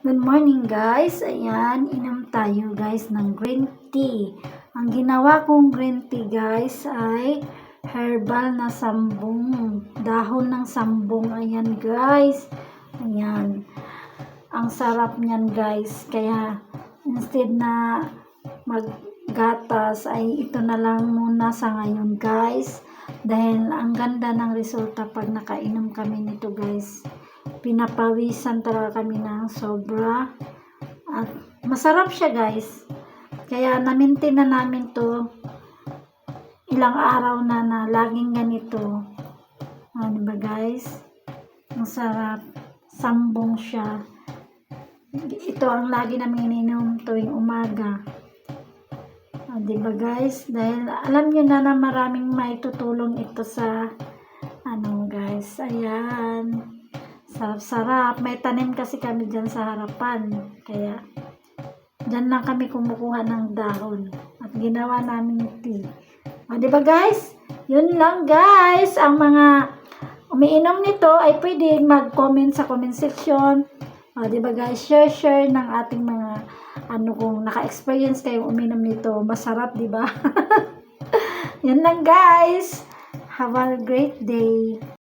Good morning guys. Ayan, inom tayo guys ng green tea. Ang ginawa kong green tea guys ay herbal na sambong. Dahon ng sambong. Ayan guys. Ayan. Ang sarap niyan guys. Kaya instead na maggatas ay ito na lang muna sa ngayon guys. Dahil ang ganda ng resulta pag nakainom kami nito guys. Pinapawisan talaga kami ng sobra at masarap siya guys, kaya na-maintain na namin to ilang araw na laging ganito. Diba guys, ang sarap, sambong siya. Ito ang lagi namin ininom tuwing umaga. Diba guys, dahil alam nyo na maraming maitutulong ito sa guys. Ayan, sarap-sarap. May tanim kasi kami dyan sa harapan. Kaya, dyan lang kami kumukuha ng dahon. At ginawa namin tea. Diba guys? Yun lang guys. Ang mga umiinom nito ay pwede mag-comment sa comment section. Diba guys? Share ng ating mga kung naka-experience kayo uminom nito. Masarap, diba? Yun lang guys. Have a great day.